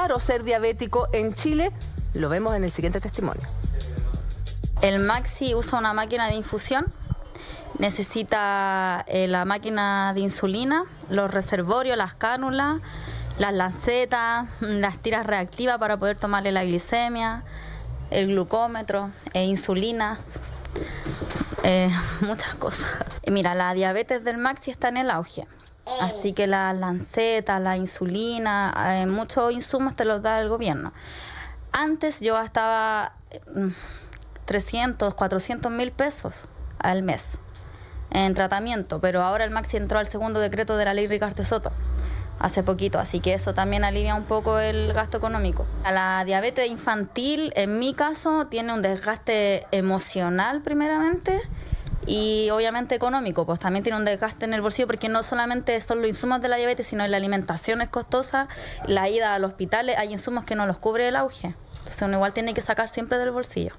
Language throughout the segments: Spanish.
caro ser diabético en Chile? Lo vemos en el siguiente testimonio. El Maxi usa una máquina de infusión, necesita la máquina de insulina, los reservorios, las cánulas, las lancetas, las tiras reactivas para poder tomarle la glicemia, el glucómetro, insulinas, muchas cosas. Mira, la diabetes del Maxi está en el auge, así que las lancetas, la insulina, muchos insumos te los da el gobierno. Antes yo gastaba 300, 400 mil pesos al mes en tratamiento, pero ahora el Maxi entró al segundo decreto de la ley Ricardo Soto hace poquito, así que eso también alivia un poco el gasto económico. La diabetes infantil, en mi caso, tiene un desgaste emocional primeramente y obviamente económico, pues también tiene un desgaste en el bolsillo porque no solamente son los insumos de la diabetes, sino la alimentación es costosa, la ida al hospital, hay insumos que no los cubre el auge, entonces uno igual tiene que sacar siempre del bolsillo.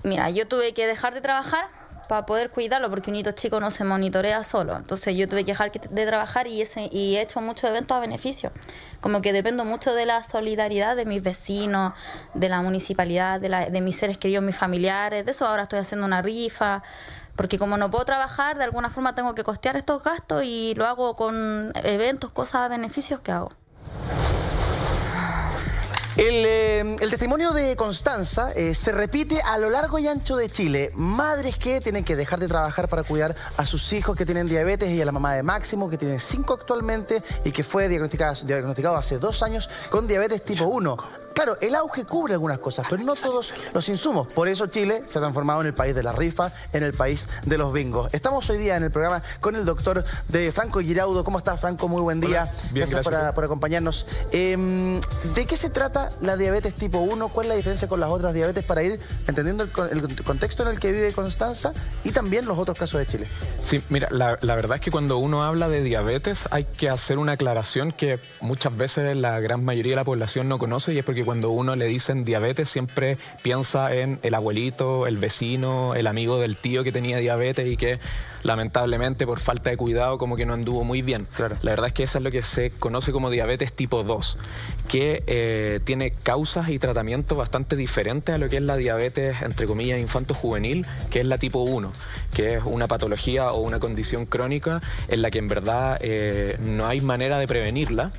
Mira, yo tuve que dejar de trabajar para poder cuidarlo, porque un hito chico no se monitorea solo. Entonces yo tuve que dejar de trabajar y he hecho muchos eventos a beneficio. Como que dependo mucho de la solidaridad de mis vecinos, de la municipalidad, de mis seres queridos, mis familiares. De eso ahora estoy haciendo una rifa, porque como no puedo trabajar, de alguna forma tengo que costear estos gastos y lo hago con eventos, cosas a beneficios que hago. El testimonio de Constanza se repite a lo largo y ancho de Chile. Madres que tienen que dejar de trabajar para cuidar a sus hijos que tienen diabetes y a la mamá de Máximo, que tiene 5 actualmente y que fue diagnosticado hace 2 años con diabetes tipo 1. Claro, el auge cubre algunas cosas, pero no todos los insumos. Por eso Chile se ha transformado en el país de la rifa, en el país de los bingos. Estamos hoy día en el programa con el doctor Franco Giraudo. ¿Cómo estás, Franco? Muy buen día. Hola. Bien, gracias por acompañarnos. ¿De qué se trata la diabetes tipo 1? ¿Cuál es la diferencia con las otras diabetes para ir entendiendo el contexto en el que vive Constanza y también los otros casos de Chile? Sí, mira, la verdad es que cuando uno habla de diabetes hay que hacer una aclaración que muchas veces la gran mayoría de la población no conoce, y es porque cuando uno le dicen diabetes siempre piensa en el abuelito, el vecino, el amigo del tío que tenía diabetes y que lamentablemente por falta de cuidado como que no anduvo muy bien. Claro. La verdad es que eso es lo que se conoce como diabetes tipo 2, que tiene causas y tratamientos bastante diferentes a lo que es la diabetes, entre comillas, infanto-juvenil, que es la tipo 1, que es una patología o una condición crónica en la que en verdad no hay manera de prevenirla,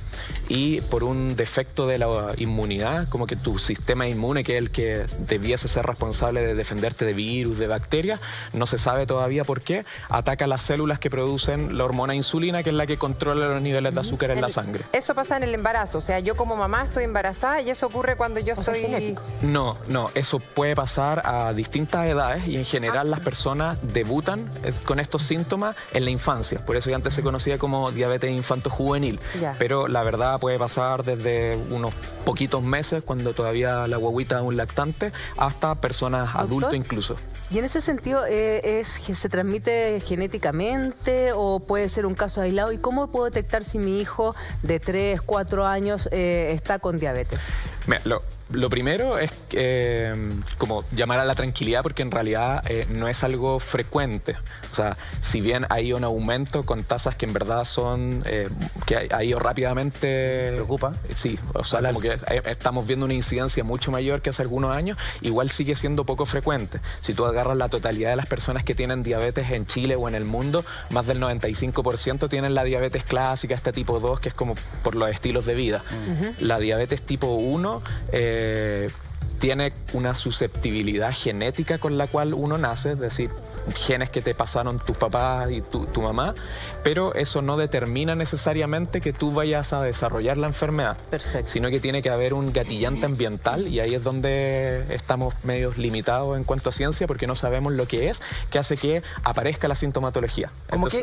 y por un defecto de la inmunidad, como que tu sistema inmune, que es el que debiese ser responsable de defenderte de virus, de bacterias, no se sabe todavía por qué, ataca las células que producen la hormona insulina, que es la que controla los niveles de azúcar en la sangre. Eso pasa en el embarazo, o sea, yo como mamá estoy embarazada y eso ocurre cuando yo estoy... genético. No, eso puede pasar a distintas edades y en general las personas debutan con estos síntomas en la infancia, por eso ya antes se conocía como diabetes infanto-juvenil, pero la verdad puede pasar desde unos poquitos meses, cuando todavía la guaguita es un lactante, hasta personas adultas incluso. Y en ese sentido, ¿se transmite genéticamente o puede ser un caso aislado? ¿Y cómo puedo detectar si mi hijo de 3, 4 años está con diabetes? Mira, lo primero es como llamar a la tranquilidad, porque en realidad no es algo frecuente. O sea, si bien hay un aumento con tasas que en verdad son que ha ido rápidamente... ¿Preocupa? Sí, o sea, como que estamos viendo una incidencia mucho mayor que hace algunos años, igual sigue siendo poco frecuente. Si tú agarras la totalidad de las personas que tienen diabetes en Chile o en el mundo, más del 95% tienen la diabetes clásica, este tipo 2, que es como por los estilos de vida. La diabetes tipo 1 tiene una susceptibilidad genética con la cual uno nace, es decir, genes que te pasaron tus papás y tu mamá, pero eso no determina necesariamente que tú vayas a desarrollar la enfermedad. Perfecto. Sino que tiene que haber un gatillante ambiental, y ahí es donde estamos medio limitados en cuanto a ciencia, porque no sabemos lo que es, que hace que aparezca la sintomatología.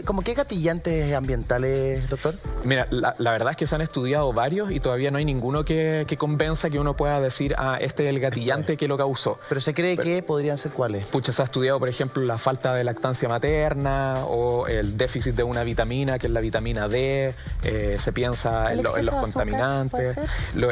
¿Cómo qué gatillantes ambientales, doctor? Mira, la verdad es que se han estudiado varios y todavía no hay ninguno que convenza que uno pueda decir, este es el gatillante que lo causó. Pero se cree que podrían ser cuáles. Pucha, se ha estudiado, por ejemplo, la falta falta de lactancia materna o el déficit de una vitamina, que es la vitamina D, se piensa en los contaminantes.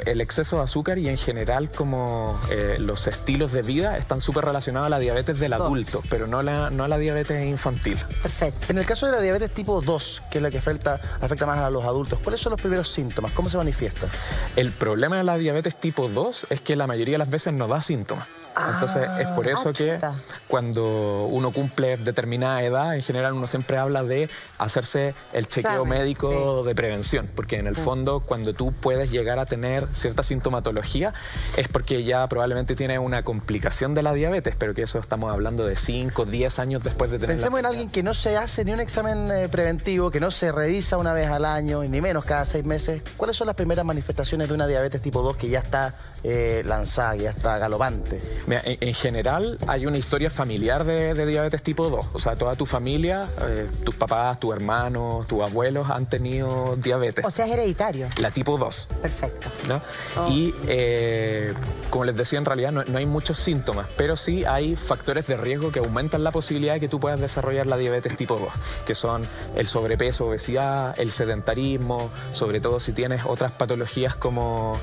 El exceso de azúcar y en general como los estilos de vida están súper relacionados a la diabetes del adulto, pero no a la diabetes infantil. Perfecto. En el caso de la diabetes tipo 2, que es la que afecta más a los adultos, ¿cuáles son los primeros síntomas? ¿Cómo se manifiesta? El problema de la diabetes tipo 2 es que la mayoría de las veces no da síntomas. Entonces es por eso que cuando uno cumple determinada edad, en general uno siempre habla de hacerse el chequeo médico de prevención, porque en el fondo cuando tú puedes llegar a tener cierta sintomatología es porque ya probablemente tienes una complicación de la diabetes, pero que eso estamos hablando de 5, 10 años después de tener. Pensemos en alguien que no se hace ni un examen preventivo, que no se revisa una vez al año, ni menos cada 6 meses. ¿Cuáles son las primeras manifestaciones de una diabetes tipo 2 que ya está lanzada, que ya está galopante? Mira, en general hay una historia familiar de diabetes tipo 2. O sea, toda tu familia, tus papás, tus hermanos, tus abuelos han tenido diabetes. O sea, es hereditario. La tipo 2. Perfecto. ¿No? Y como les decía, en realidad no hay muchos síntomas, pero sí hay factores de riesgo que aumentan la posibilidad de que tú puedas desarrollar la diabetes tipo 2, que son el sobrepeso, obesidad, el sedentarismo, sobre todo si tienes otras patologías como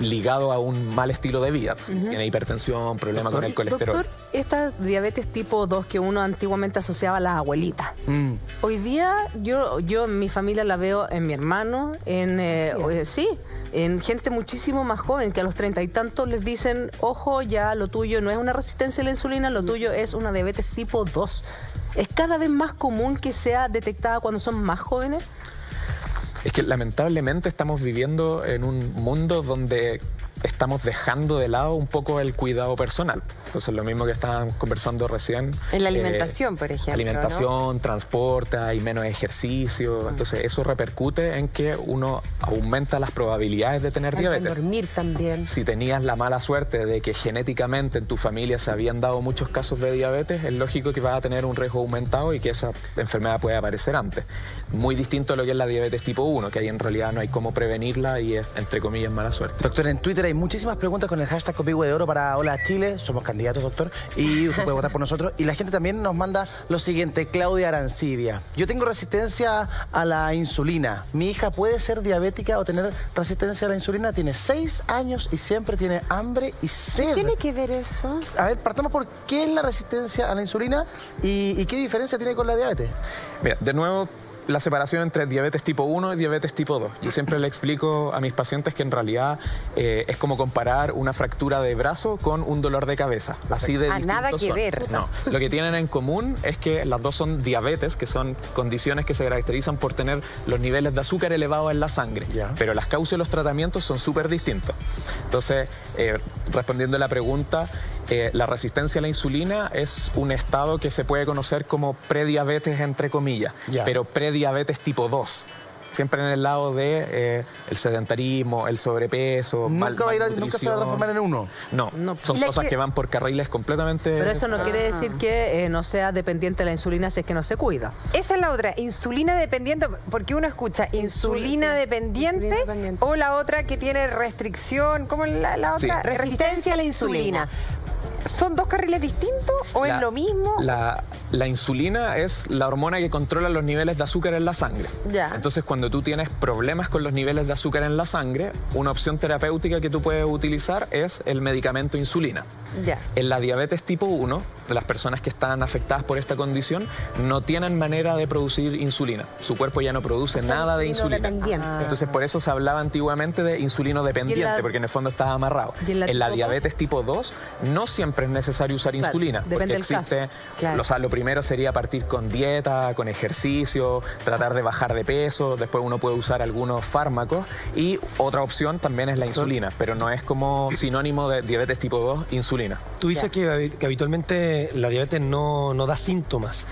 ligado a un mal estilo de vida. Tiene hipertensión, problema con el colesterol. Doctor, esta diabetes tipo 2 que uno antiguamente asociaba a las abuelitas, hoy día yo en mi familia la veo en mi hermano, en gente muchísimo más joven, que a los 30 y tantos les dicen, ojo, ya lo tuyo no es una resistencia a la insulina, lo tuyo es una diabetes tipo 2. ¿Es cada vez más común que sea detectada cuando son más jóvenes? Es que lamentablemente estamos viviendo en un mundo donde estamos dejando de lado un poco el cuidado personal. Entonces, lo mismo que estábamos conversando recién. En la alimentación, por ejemplo. Alimentación, transporte, hay menos ejercicio. Entonces, eso repercute en que uno aumenta las probabilidades de tener diabetes. Dormir también. Si tenías la mala suerte de que genéticamente en tu familia se habían dado muchos casos de diabetes, es lógico que vas a tener un riesgo aumentado y que esa enfermedad puede aparecer antes. Muy distinto a lo que es la diabetes tipo 1, que ahí en realidad no hay cómo prevenirla y es, entre comillas, mala suerte. Doctor, en Twitter hay muchísimas preguntas con el hashtag Copihue de Oro para Hola Chile. Somos candidatos, doctor, y usted puede votar por nosotros. Y la gente también nos manda lo siguiente. Claudia Arancibia: yo tengo resistencia a la insulina. ¿Mi hija puede ser diabética o tener resistencia a la insulina? Tiene 6 años y siempre tiene hambre y sed. ¿Qué tiene que ver eso? A ver, partamos por qué es la resistencia a la insulina y qué diferencia tiene con la diabetes. Mira, de nuevo, la separación entre diabetes tipo 1 y diabetes tipo 2. Yo siempre le explico a mis pacientes que en realidad es como comparar una fractura de brazo con un dolor de cabeza. Así de distintos nada que son. ver. No, lo que tienen en común es que las dos son diabetes, que son condiciones que se caracterizan por tener los niveles de azúcar elevados en la sangre. Pero las causas y los tratamientos son súper distintos. Entonces, respondiendo a la pregunta, la resistencia a la insulina es un estado que se puede conocer como prediabetes, entre comillas, pero prediabetes tipo 2. Siempre en el lado de el sedentarismo, el sobrepeso, nunca se va a transformar en uno. No, son cosas que van por carriles completamente. Pero eso no quiere decir que no sea dependiente de la insulina si es que no se cuida. Esa es la otra, insulina dependiente, porque uno escucha insulina dependiente o la otra que tiene restricción, ¿cómo es la otra? Resistencia a la insulina. ¿Son dos carriles distintos o es lo mismo? La insulina es la hormona que controla los niveles de azúcar en la sangre. Entonces, cuando tú tienes problemas con los niveles de azúcar en la sangre, una opción terapéutica que tú puedes utilizar es el medicamento insulina. En la diabetes tipo 1, de las personas que están afectadas por esta condición, no tienen manera de producir insulina. Su cuerpo ya no produce nada de insulina. Entonces, por eso se hablaba antiguamente de insulino dependiente, porque en el fondo estaba amarrado. En la diabetes tipo 2, no siempre es necesario usar insulina, porque existe, o sea, lo primero sería partir con dieta, con ejercicio, tratar de bajar de peso, después uno puede usar algunos fármacos y otra opción también es la insulina, pero no es como sinónimo de diabetes tipo 2, insulina. Tú dices que habitualmente la diabetes no da síntomas,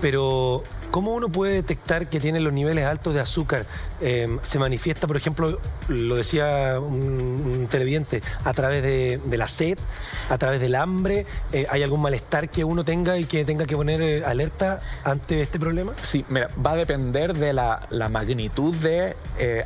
pero ¿cómo uno puede detectar que tiene los niveles altos de azúcar? Se manifiesta, por ejemplo, lo decía un televidente, a través de la sed, a través del hambre. ¿Hay algún malestar que uno tenga y que tenga que poner alerta ante este problema? Sí, mira, va a depender de la magnitud de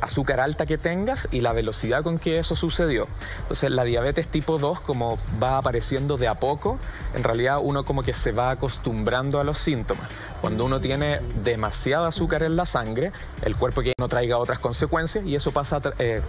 azúcar alta que tengas y la velocidad con que eso sucedió. Entonces, la diabetes tipo 2, como va apareciendo de a poco, en realidad uno como que se va acostumbrando a los síntomas. Cuando uno tiene demasiado azúcar en la sangre, el cuerpo que no traiga otras consecuencias y eso pasa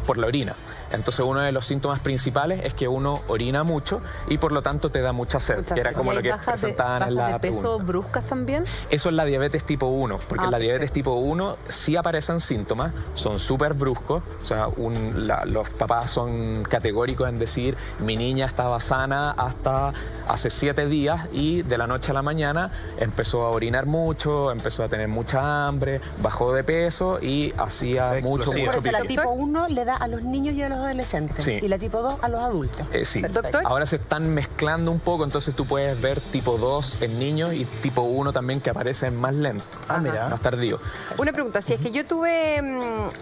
por la orina. Entonces, uno de los síntomas principales es que uno orina mucho y por lo tanto te da mucha sed, que era como lo que presentaban en la pregunta. ¿Bajas de peso bruscas también? Eso es la diabetes tipo 1, porque en la diabetes tipo 1 sí aparecen síntomas, son súper bruscos, o sea, los papás son categóricos en decir, mi niña estaba sana hasta hace 7 días y de la noche a la mañana empezó a orinar mucho, empezó a tener mucha hambre, bajó de peso y hacía mucho Por la pipí. tipo 1 le da a los niños y a los adolescentes. Sí. Y la tipo 2 a los adultos. Sí. ¿Doctor? Ahora se están mezclando un poco, entonces tú puedes ver tipo 2 en niños y tipo 1 también que aparece más lento, mira. más tardío. Una pregunta, si es que yo tuve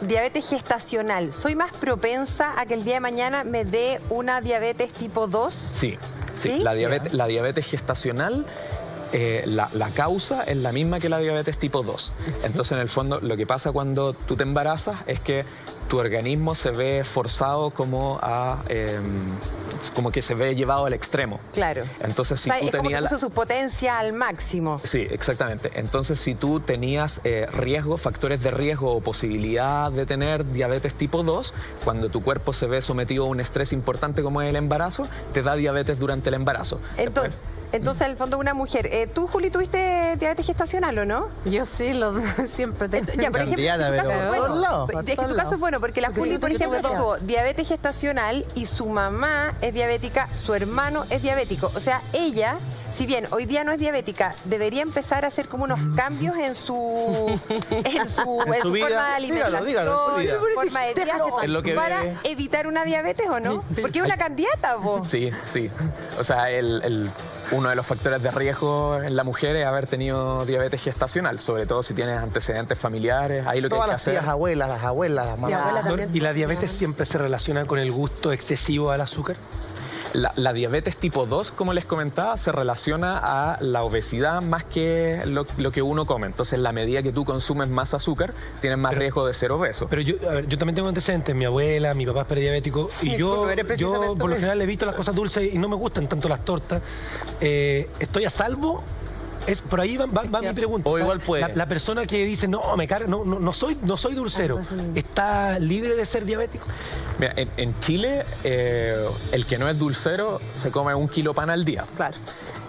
diabetes gestacional, ¿soy más propensa a que el día de mañana me dé una diabetes tipo 2? Sí, ¿Sí? la diabetes gestacional, la causa es la misma que la diabetes tipo 2. Entonces, en el fondo, lo que pasa cuando tú te embarazas es que tu organismo se ve forzado como que se ve llevado al extremo. Claro. Entonces, si O sea, tú es como que tenías... puso su potencia al máximo. Sí, exactamente. Entonces, si tú tenías factores de riesgo o posibilidad de tener diabetes tipo 2, cuando tu cuerpo se ve sometido a un estrés importante como es el embarazo, te da diabetes durante el embarazo. Entonces, en el fondo, una mujer. ¿Tú, Juli, tuviste diabetes gestacional o no? Yo sí, siempre tengo. Ya, por ejemplo, Candiata, en tu caso pero es bueno. por todos lados, Es que tu caso es bueno, porque la Juli, por ejemplo, tuvo diabetes gestacional y su mamá es diabética, su hermano es diabético. O sea, ella, si bien hoy día no es diabética, debería empezar a hacer como unos cambios en su vida. forma de alimentación, Dígalo, en su vida. forma de vida, En lo que para ve. evitar una diabetes, ¿o no? Porque es una candidata, vos. Sí, sí. O sea, uno de los factores de riesgo en la mujer es haber tenido diabetes gestacional, sobre todo si tienes antecedentes familiares. Ahí lo que hay Todas que las hacer... tías, abuelas, las abuelas, las Mi abuela mamás. también. ¿Y la diabetes siempre se relaciona con el gusto excesivo al azúcar? La diabetes tipo 2, como les comentaba, se relaciona a la obesidad más que lo que uno come. Entonces, en la medida que tú consumes más azúcar, tienes más riesgo de ser obeso. Pero yo también tengo antecedentes. Mi abuela, mi papá es prediabético y yo no eres precisamente por lo obeso. general evito las cosas dulces y no me gustan tanto las tortas. ¿Estoy a salvo? Por ahí va mi pregunta. O igual puede. La persona que dice, no, me carga, no soy dulcero, ¿está libre de ser diabético? Mira, en Chile, el que no es dulcero se come 1 kilo pan al día. Claro.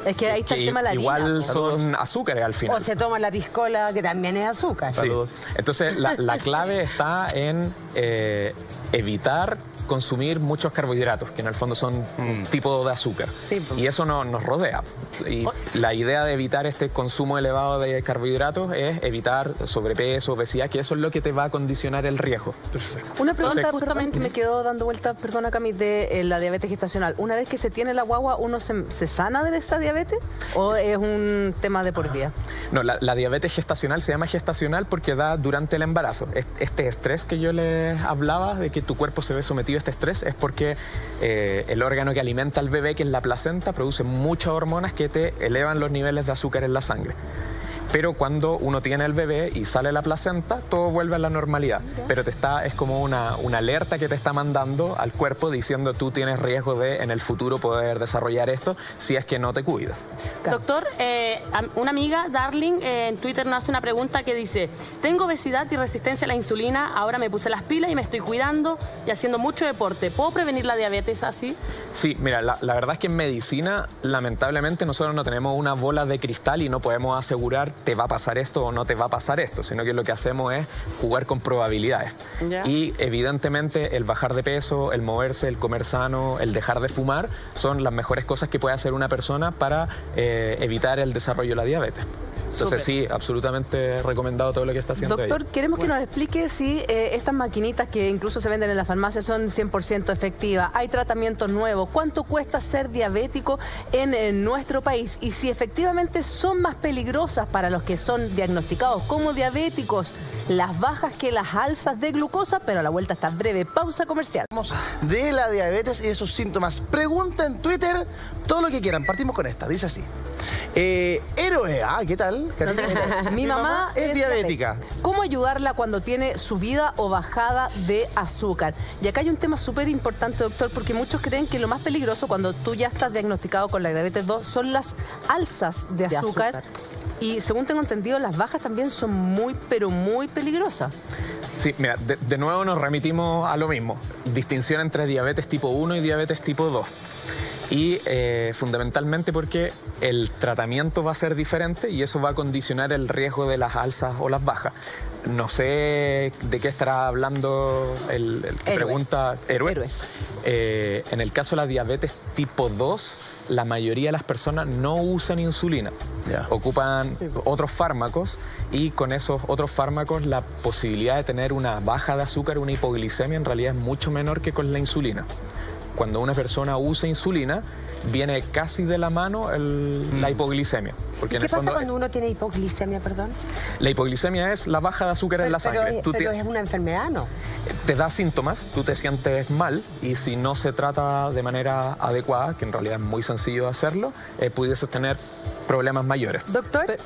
Es que ahí está el tema de la harina. Igual son azúcares al final. O se toma la piscola, que también es azúcar. Sí. Entonces, la clave está en evitar consumir muchos carbohidratos, que en el fondo son un tipo de azúcar. Sí, pues. Y eso nos rodea. Y la idea de evitar este consumo elevado de carbohidratos es evitar sobrepeso, obesidad, que eso es lo que te va a condicionar el riesgo. Perfecto. Una pregunta Entonces, justamente que me quedó dando vueltas, perdona Cami, de la diabetes gestacional. Una vez que se tiene la guagua, ¿uno se sana de esa diabetes o es un tema de por vida? No, la diabetes gestacional se llama gestacional porque da durante el embarazo. Este estrés que yo les hablaba, de que tu cuerpo se ve sometido a este estrés, es porque el órgano que alimenta al bebé, que es la placenta, produce muchas hormonas que te elevan los niveles de azúcar en la sangre. Pero cuando uno tiene el bebé y sale la placenta, todo vuelve a la normalidad. Pero es como una alerta que te está mandando al cuerpo diciendo tú tienes riesgo de en el futuro poder desarrollar esto si es que no te cuidas. Doctor, una amiga, Darling, en Twitter nos hace una pregunta que dice: tengo obesidad y resistencia a la insulina, ahora me puse las pilas y me estoy cuidando y haciendo mucho deporte. ¿Puedo prevenir la diabetes así? Sí, mira, la verdad es que en medicina, lamentablemente, nosotros no tenemos una bola de cristal y no podemos asegurar te va a pasar esto o no te va a pasar esto, sino que lo que hacemos es jugar con probabilidades. Ya. Y evidentemente el bajar de peso, el moverse, el comer sano, el dejar de fumar son las mejores cosas que puede hacer una persona para evitar el desarrollo de la diabetes. Entonces sí, absolutamente recomendado todo lo que está haciendo ella. Doctor, queremos que nos explique si estas maquinitas que incluso se venden en la farmacia son 100% efectivas. Hay tratamientos nuevos. ¿Cuánto cuesta ser diabético en nuestro país? Y si efectivamente son más peligrosas para los que son diagnosticados como diabéticos las bajas que las alzas de glucosa, pero a la vuelta está breve pausa comercial. De la diabetes y de sus síntomas. Pregunta en Twitter todo lo que quieran. Partimos con esta, dice así. Héroe, ¿qué tal? Mi mamá es diabética. ¿Cómo ayudarla cuando tiene subida o bajada de azúcar? Y acá hay un tema súper importante, doctor, porque muchos creen que lo más peligroso cuando tú ya estás diagnosticado con la diabetes 2 son las alzas de azúcar. Y según tengo entendido, las bajas también son muy, pero muy peligrosas. Sí, mira, de nuevo nos remitimos a lo mismo. Distinción entre diabetes tipo 1 y diabetes tipo 2. Y fundamentalmente porque el tratamiento va a ser diferente y eso va a condicionar el riesgo de las alzas o las bajas. No sé de qué estará hablando el que pregunta Héroe. En el caso de la diabetes tipo 2, la mayoría de las personas no usan insulina. Ocupan otros fármacos y con esos otros fármacos la posibilidad de tener una baja de azúcar, una hipoglicemia, en realidad es mucho menor que con la insulina. Cuando una persona usa insulina, viene casi de la mano la hipoglicemia. Porque ¿Qué pasa cuando uno tiene hipoglicemia, perdón? La hipoglicemia es la baja de azúcar en la sangre. Pero es una enfermedad, ¿no? Te da síntomas, tú te sientes mal y si no se trata de manera adecuada, que en realidad es muy sencillo hacerlo, pudieses tener problemas mayores. Doctor,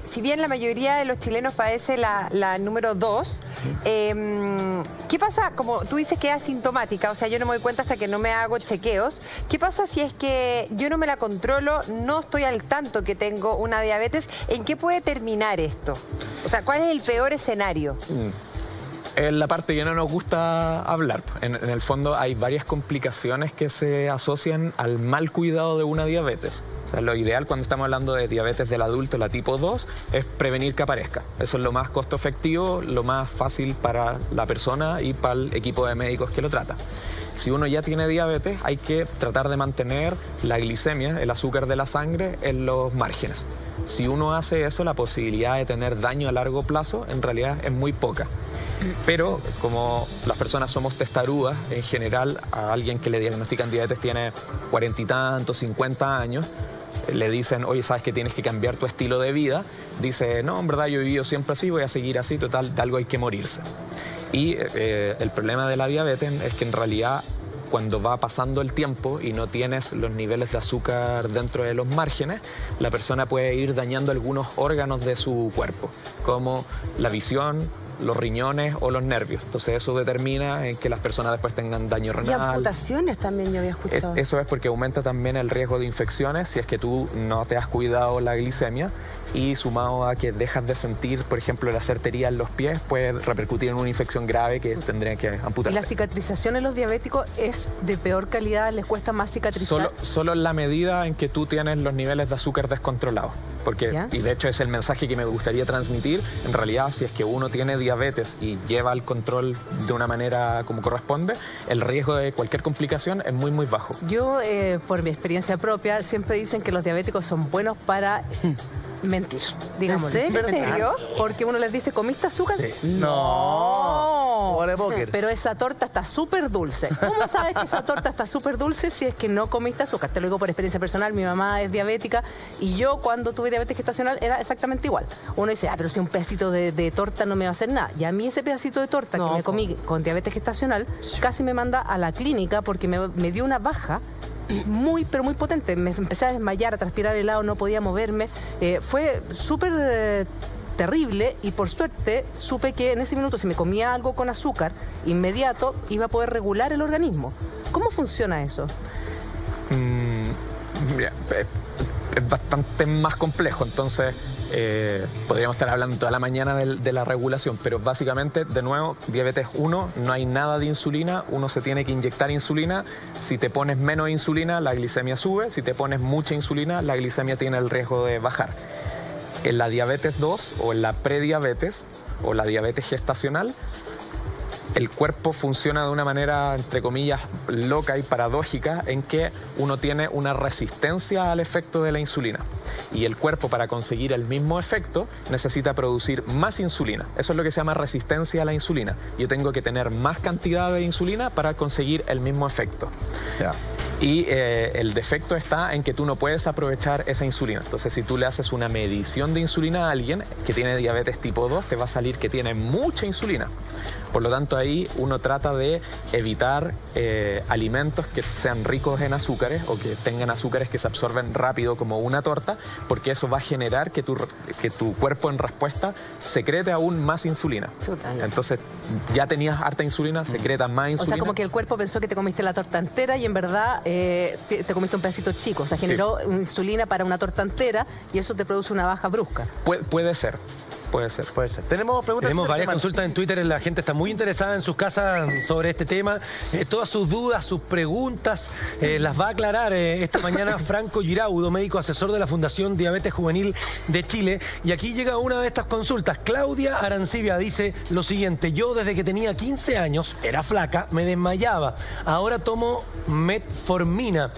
si bien la mayoría de los chilenos padece la número 2, ¿qué pasa? Como tú dices que es asintomática, o sea, yo no me doy cuenta hasta que no me hago chequeos. ¿Qué pasa si es que yo no me la controlo, no estoy al tanto que tengo una diabetes? ¿En qué puede terminar esto? O sea, ¿cuál es el peor escenario? Es la parte que no nos gusta hablar. En el fondo hay varias complicaciones que se asocian al mal cuidado de una diabetes. O sea, lo ideal cuando estamos hablando de diabetes del adulto, la tipo 2, es prevenir que aparezca. Eso es lo más costo efectivo, lo más fácil para la persona y para el equipo de médicos que lo trata. Si uno ya tiene diabetes, hay que tratar de mantener la glicemia, el azúcar de la sangre, en los márgenes. Si uno hace eso, la posibilidad de tener daño a largo plazo en realidad es muy poca. Pero como las personas somos testarudas, en general a alguien que le diagnostican diabetes tiene 40 y tantos, 50 años, le dicen, oye, sabes que tienes que cambiar tu estilo de vida. Dice, no, en verdad yo he vivido siempre así, voy a seguir así, total, de algo hay que morirse. Y el problema de la diabetes es que en realidad cuando va pasando el tiempo y no tienes los niveles de azúcar dentro de los márgenes, la persona puede ir dañando algunos órganos de su cuerpo, como la visión, los riñones o los nervios. Entonces eso determina en que las personas después tengan daño renal. Y amputaciones también yo había escuchado. Eso es porque aumenta también el riesgo de infecciones si es que tú no te has cuidado la glicemia y sumado a que dejas de sentir, por ejemplo, la certería en los pies, puede repercutir en una infección grave que tendrían que amputarse. ¿Y la cicatrización en los diabéticos es de peor calidad? ¿Les cuesta más cicatrizar? Solo en la medida en que tú tienes los niveles de azúcar descontrolados. Porque, y de hecho es el mensaje que me gustaría transmitir, en realidad si es que uno tiene diabetes y lleva el control de una manera como corresponde, el riesgo de cualquier complicación es muy, muy bajo. Yo, por mi experiencia propia, siempre dicen que los diabéticos son buenos para mentir, digamos. ¿En serio? Porque uno les dice, ¿comiste azúcar? Sí. No. Pero esa torta está súper dulce. ¿Cómo sabes que esa torta está súper dulce si es que no comiste azúcar? Te lo digo por experiencia personal, mi mamá es diabética y yo cuando tuve diabetes gestacional era exactamente igual. Uno dice, pero si un pedacito de torta no me va a hacer nada. Y a mí ese pedacito de torta que me comí con diabetes gestacional casi me manda a la clínica porque me dio una baja muy, pero muy potente. Me empecé a desmayar, a transpirar helado, no podía moverme. Fue súper terrible y por suerte supe que en ese minuto si me comía algo con azúcar inmediato iba a poder regular el organismo. ¿Cómo funciona eso? Es bastante más complejo, entonces podríamos estar hablando toda la mañana de la regulación, pero básicamente, de nuevo, diabetes 1, no hay nada de insulina, uno se tiene que inyectar insulina. Si te pones menos insulina, la glicemia sube, si te pones mucha insulina, la glicemia tiene el riesgo de bajar. En la diabetes 2 o en la prediabetes o la diabetes gestacional, el cuerpo funciona de una manera, entre comillas, loca y paradójica, en que uno tiene una resistencia al efecto de la insulina. Y el cuerpo, para conseguir el mismo efecto, necesita producir más insulina. Eso es lo que se llama resistencia a la insulina. Yo tengo que tener más cantidad de insulina para conseguir el mismo efecto. Ya. Y el defecto está en que tú no puedes aprovechar esa insulina. Entonces, si tú le haces una medición de insulina a alguien que tiene diabetes tipo 2, te va a salir que tiene mucha insulina. Por lo tanto, ahí uno trata de evitar alimentos que sean ricos en azúcares o que tengan azúcares que se absorben rápido como una torta, porque eso va a generar que tu cuerpo en respuesta secrete aún más insulina. Entonces, ya tenías harta insulina, secretas más insulina. O sea, como que el cuerpo pensó que te comiste la torta entera y en verdad te comiste un pedacito chico. O sea, generó insulina para una torta entera y eso te produce una baja brusca. Puede ser. Puede ser. Puede ser. Tenemos preguntas. Tenemos varias consultas en Twitter. La gente está muy interesada en sus casas sobre este tema. Todas sus dudas, sus preguntas, las va a aclarar esta mañana Franco Giraudo, médico asesor de la Fundación Diabetes Juvenil de Chile. Y aquí llega una de estas consultas. Claudia Arancibia dice lo siguiente: yo desde que tenía 15 años, era flaca, me desmayaba. Ahora tomo metformina.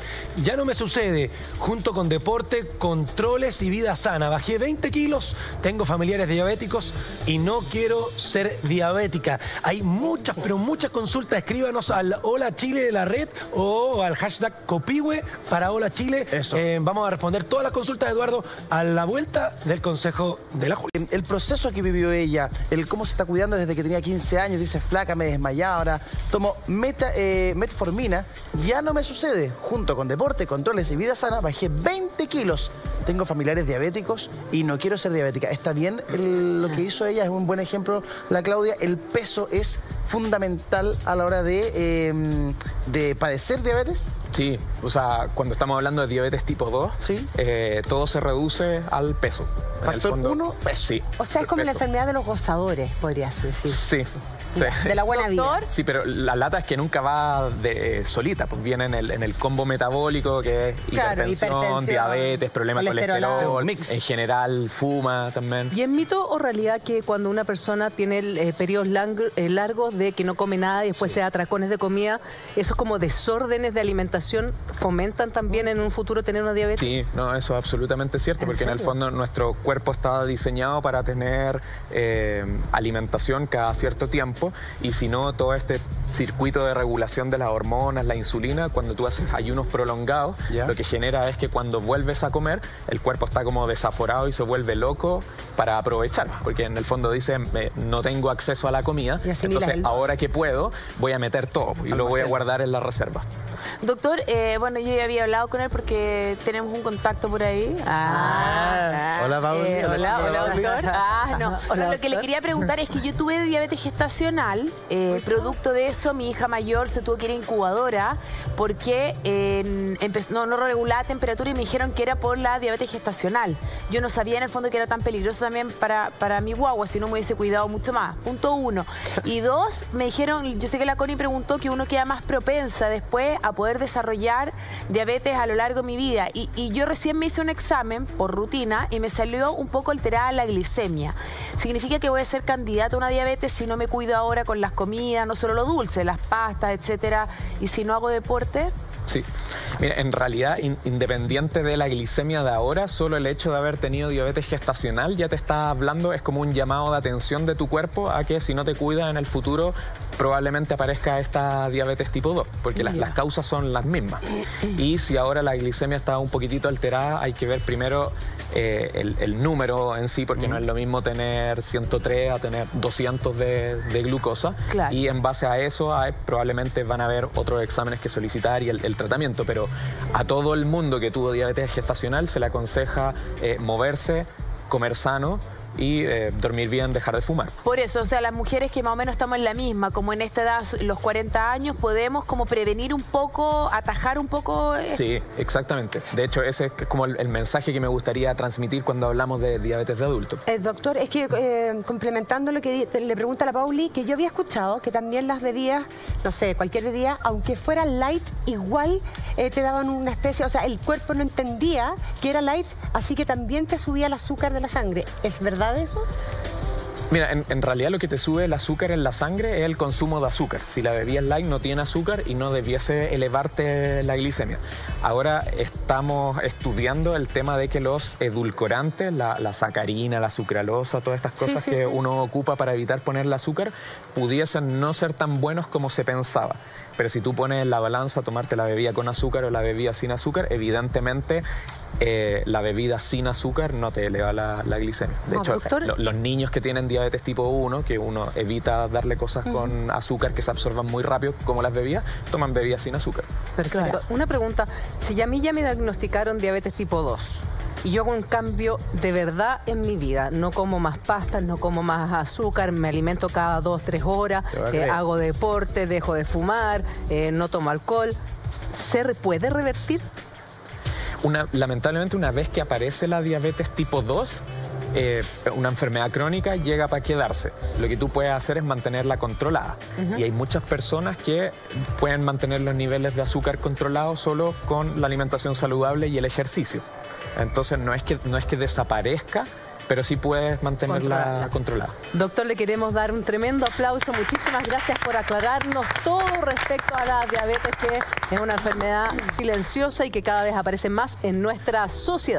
Ya no me sucede. Junto con deporte, controles y vida sana. Bajé 20 kilos, tengo familiares diabéticos y no quiero ser diabética. Hay muchas, pero muchas consultas. Escríbanos al Hola Chile de la red o al hashtag Copihue para Hola Chile. Vamos a responder todas las consultas de Eduardo a la vuelta del Consejo de la Julia. El proceso que vivió ella, el cómo se está cuidando desde que tenía 15 años, dice flaca, me desmayaba, ahora tomo metformina, ya no me sucede. Junto con deporte, controles y vida sana, bajé 20 kilos. Tengo familiares diabéticos y no quiero ser diabética. ¿Está bien lo que hizo ella? Es un buen ejemplo, la Claudia. El peso es fundamental a la hora de padecer diabetes. Sí, o sea, cuando estamos hablando de diabetes tipo 2, todo se reduce al peso. Factor 1, peso. Sí, o sea, es como la enfermedad de los gozadores, podrías decir. Sí. De la buena vida. Sí, pero la lata es que nunca va solita, pues viene en el combo metabólico, que es hipertensión, diabetes, problemas de colesterol, mix. En general fuma también. ¿Y es mito o realidad que cuando una persona tiene periodos largos de que no come nada y después se da atracones de comida, esos como desórdenes de alimentación fomentan también en un futuro tener una diabetes? Sí, no, eso es absolutamente cierto, porque en el fondo nuestro cuerpo está diseñado para tener alimentación cada cierto tiempo, y si no, todo este circuito de regulación de las hormonas, la insulina, cuando tú haces ayunos prolongados, lo que genera es que cuando vuelves a comer, el cuerpo está como desaforado y se vuelve loco para aprovechar, porque en el fondo dice, no tengo acceso a la comida, entonces ahora que puedo, voy a meter todo y lo voy a guardar en la reserva. Doctor, bueno, yo ya había hablado con él porque tenemos un contacto por ahí. Hola, Pauli. Hola, doctor. No, lo que le quería preguntar es que yo tuve diabetes gestacional. Producto de eso, mi hija mayor se tuvo que ir a incubadora porque no regulaba la temperatura y me dijeron que era por la diabetes gestacional. Yo no sabía en el fondo que era tan peligroso también para mi guagua, si no me hubiese cuidado mucho más. Punto 1. Y 2, me dijeron, yo sé que la Connie preguntó que uno queda más propensa después a poder desarrollar diabetes a lo largo de mi vida. Y yo recién me hice un examen por rutina y me salió un poco alterada la glicemia. ¿Significa que voy a ser candidata a una diabetes si no me cuido ahora con las comidas, no solo lo dulce, las pastas, etcétera, y si no hago deporte? Sí. Mira, en realidad, independiente de la glicemia de ahora, solo el hecho de haber tenido diabetes gestacional ya te está hablando, es como un llamado de atención de tu cuerpo a que si no te cuidas en el futuro, probablemente aparezca esta diabetes tipo 2, porque las causas son las mismas. Y si ahora la glicemia está un poquitito alterada, hay que ver primero el número en sí, porque no es lo mismo tener 103 a tener 200 de glucosa. Claro. Y en base a eso probablemente van a haber otros exámenes que solicitar y el tratamiento, pero a todo el mundo que tuvo diabetes gestacional se le aconseja moverse, comer sano y dormir bien, dejar de fumar. Por eso, o sea, las mujeres que más o menos estamos en la misma, como en esta edad, los 40 años, podemos como prevenir un poco, atajar un poco... Sí, exactamente. De hecho, ese es como el mensaje que me gustaría transmitir cuando hablamos de diabetes de adulto. Doctor, es que complementando lo que le pregunta la Pauli, que yo había escuchado que también las bebidas, no sé, cualquier bebida, aunque fuera light, igual te daban una especie, o sea, el cuerpo no entendía que era light, así que también te subía el azúcar de la sangre. ¿Es verdad eso? Mira, en realidad lo que te sube el azúcar en la sangre es el consumo de azúcar. Si la bebida light no tiene azúcar y no debiese elevarte la glicemia. Ahora estamos estudiando el tema de que los edulcorantes, la sacarina, la sucralosa, todas estas cosas que uno ocupa para evitar ponerle azúcar, pudiesen no ser tan buenos como se pensaba. Pero si tú pones en la balanza tomarte la bebida con azúcar o la bebida sin azúcar, evidentemente la bebida sin azúcar no te eleva la glicemia. De hecho, los niños que tienen diabetes tipo 1, que uno evita darle cosas con azúcar que se absorban muy rápido, como las bebidas, toman bebidas sin azúcar. Perfecto. Claro. Una pregunta, si a mí ya me diagnosticaron diabetes tipo 2 y yo hago un cambio de verdad en mi vida, no como más pastas, no como más azúcar, me alimento cada 2-3 horas, hago deporte, dejo de fumar, no tomo alcohol, ¿se puede revertir? Lamentablemente, una vez que aparece la diabetes tipo 2, una enfermedad crónica llega para quedarse. Lo que tú puedes hacer es mantenerla controlada. Y hay muchas personas que pueden mantener los niveles de azúcar controlados solo con la alimentación saludable y el ejercicio. Entonces no es que desaparezca, pero sí puedes mantenerla controlada. Doctor, le queremos dar un tremendo aplauso. Muchísimas gracias por aclararnos todo respecto a la diabetes, que es una enfermedad silenciosa y que cada vez aparece más en nuestra sociedad.